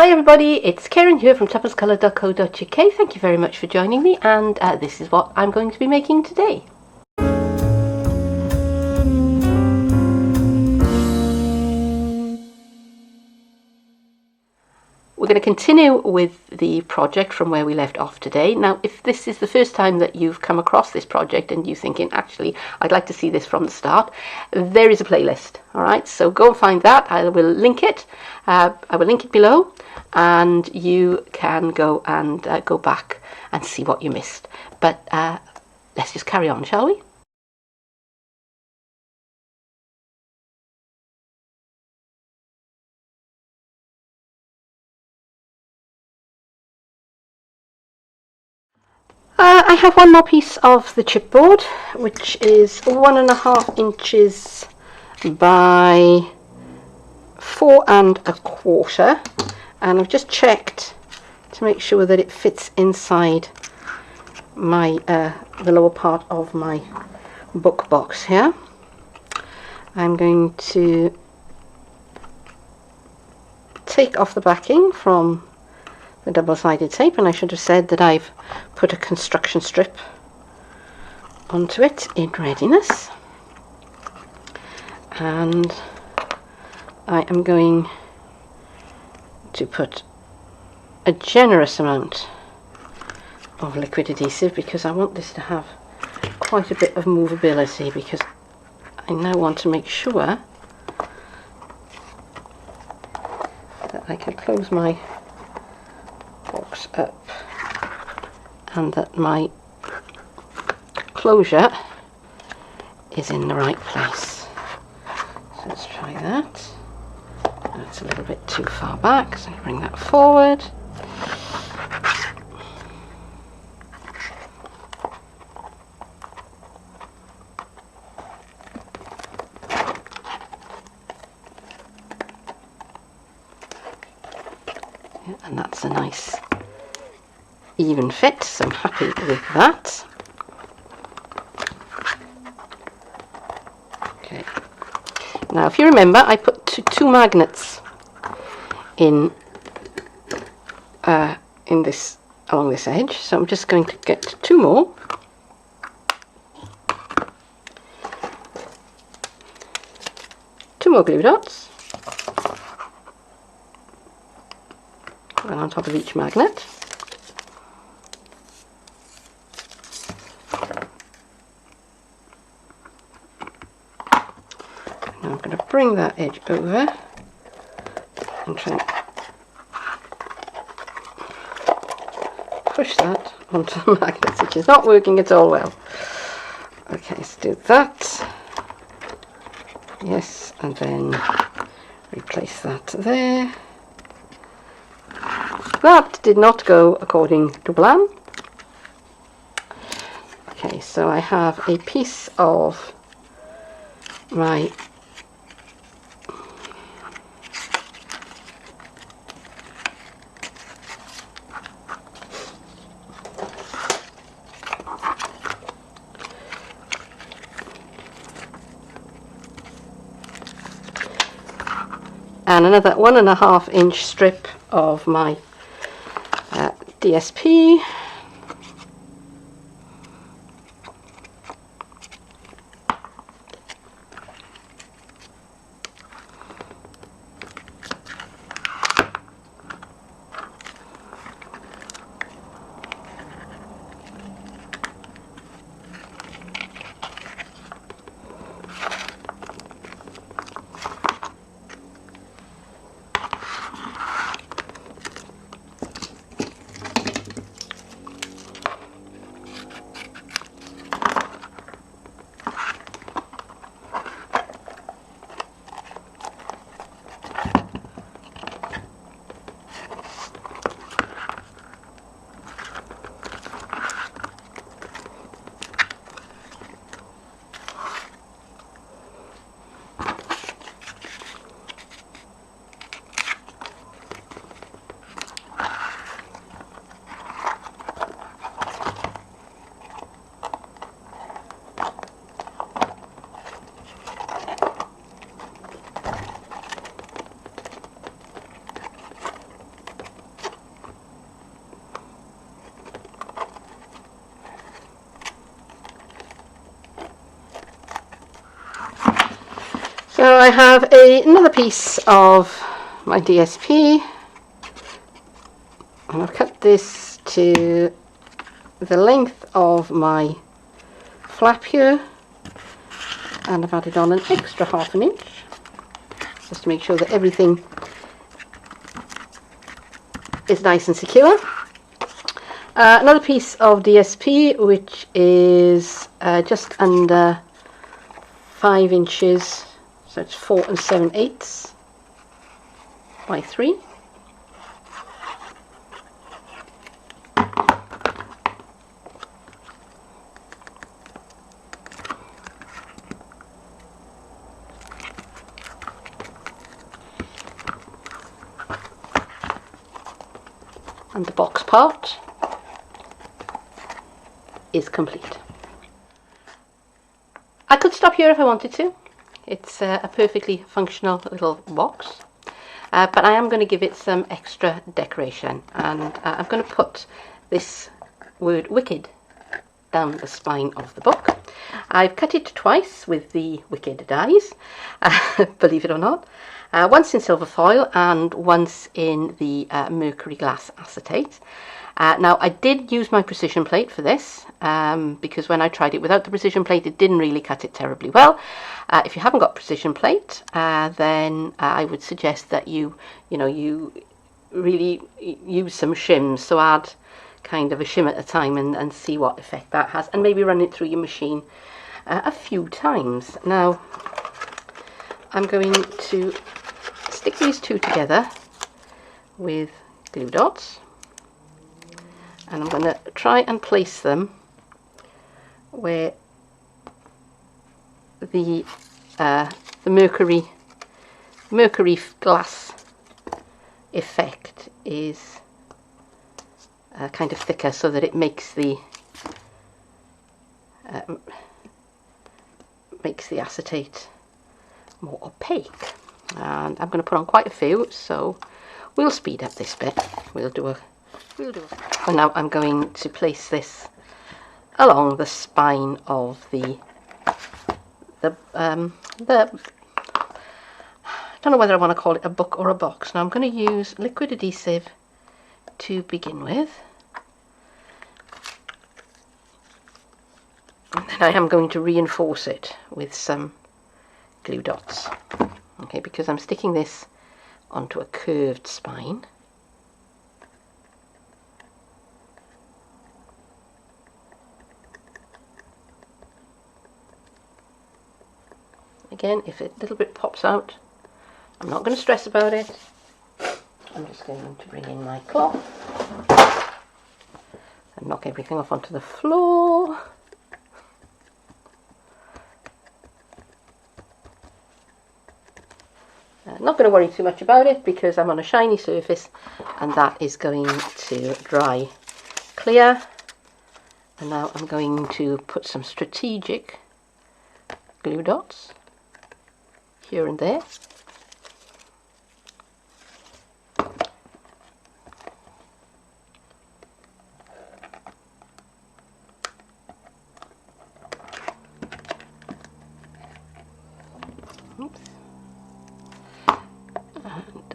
Hi everybody, it's Keren here from tuppencecolored.co.uk. Thank you very much for joining me, and this is what I'm going to be making today. We're going to continue with the project from where we left off today. Now, if this is the first time that you've come across this project and you're thinking, actually, I'd like to see this from the start, there is a playlist. All right, so go and find that. I will link it. I will link it below, and you can go and go back and see what you missed. But let's just carry on, shall we? I have one more piece of the chipboard, which is 1.5 inches by 4 1/4, and I've just checked to make sure that it fits inside my the lower part of my book box here. I'm going to take off the backing from the double-sided tape, and I should have said that I've put a construction strip onto it in readiness, and I am going to put a generous amount of liquid adhesive because I want this to have quite a bit of movability, because I now want to make sure that I can close my box up and that my closure is in the right place. So let's try that. That's a little bit too far back, so I bring that forward. And that's a nice even fit, so I'm happy with that. Okay. Now, if you remember, I put two magnets in this along this edge, so I'm just going to get 2 more. Two more glue dots. And on top of each magnet. Now I'm going to bring that edge over and try and push that onto the magnets, which is not working at all well. Okay, let's do that. Yes, and then replace that there. That did not go according to plan. Okay, so I have a piece of my and another 1.5 inch strip of my DSP. So I have another piece of my DSP, and I've cut this to the length of my flap here, and I've added on an extra ½ inch just to make sure that everything is nice and secure. Another piece of DSP which is just under 5 inches, so it's 4 7/8 by 3. And the box part is complete. I could stop here if I wanted to. It's a perfectly functional little box, but I am going to give it some extra decoration, and I'm going to put this word wicked down the spine of the book. I've cut it twice with the wicked dies, believe it or not. Once in silver foil and once in the mercury glass acetate. Now I did use my precision plate for this, because when I tried it without the precision plate it didn't really cut it terribly well. If you haven't got precision plate, then I would suggest that you really use some shims, so add kind of a shim at a time and see what effect that has, and maybe run it through your machine a few times. Now I'm going to stick these two together with glue dots, and I'm going to try and place them where the mercury glass effect is kind of thicker, so that it makes the acetate more opaque. And I'm going to put on quite a few, so we'll speed up this bit. And now I'm going to place this along the spine of the I don't know whether I want to call it a book or a box. Now I'm going to use liquid adhesive to begin with, and then I am going to reinforce it with some glue dots. Okay, because I'm sticking this onto a curved spine. Again, if a little bit pops out, I'm not going to stress about it. I'm just going to bring in my cloth and knock everything off onto the floor. Not going to worry too much about it because I'm on a shiny surface and that is going to dry clear. And now I'm going to put some strategic glue dots here and there. Oops. And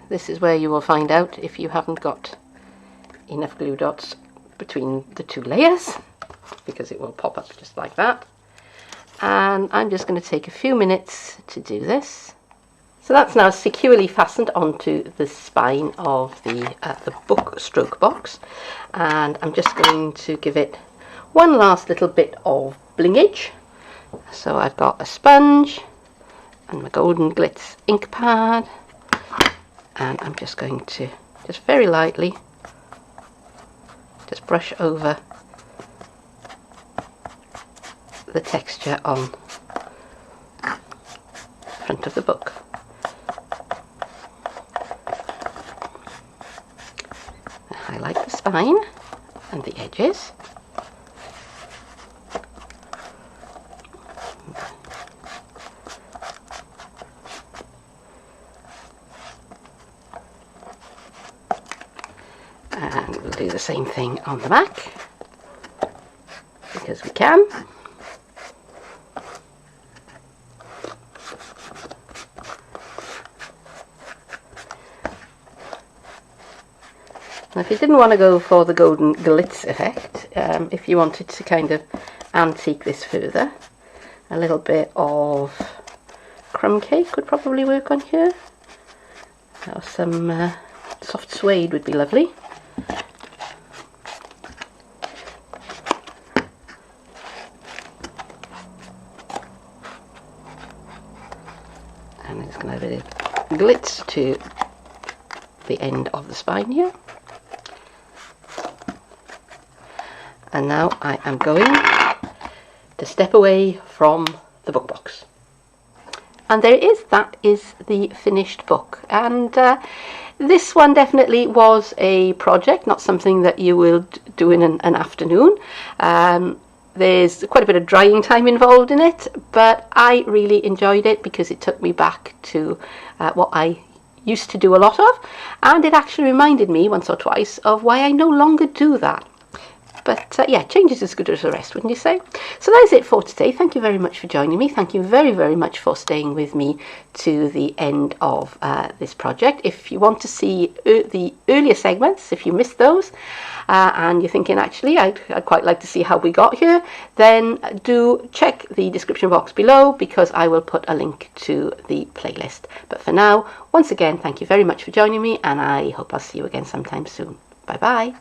this is where you will find out if you haven't got enough glue dots between the two layers, because it will pop up just like that. And I'm just going to take a few minutes to do this. So that's now securely fastened onto the spine of the book stroke box, and I'm just going to give it one last little bit of blingage. So I've got a sponge and my golden glitz ink pad, and I'm just going to just very lightly just brush over the texture on the front of the book. I highlight the spine and the edges. And we'll do the same thing on the back, because we can. Now, if you didn't want to go for the golden glitz effect, if you wanted to kind of antique this further, a little bit of crumb cake would probably work on here. Or some soft suede would be lovely. And it's going to have a bit of glitz to the end of the spine here. And now I am going to step away from the book box. And there it is, that is the finished book. And this one definitely was a project, not something that you will do in an afternoon. There's quite a bit of drying time involved in it, but I really enjoyed it because it took me back to what I used to do a lot of, and it actually reminded me once or twice of why I no longer do that. But yeah, change is as good as a rest, wouldn't you say? So that is it for today. Thank you very much for joining me. Thank you very, very much for staying with me to the end of this project. If you want to see the earlier segments, if you missed those, and you're thinking, actually, I'd quite like to see how we got here, then do check the description box below, because I will put a link to the playlist. But for now, once again, thank you very much for joining me, and I hope I'll see you again sometime soon. Bye-bye.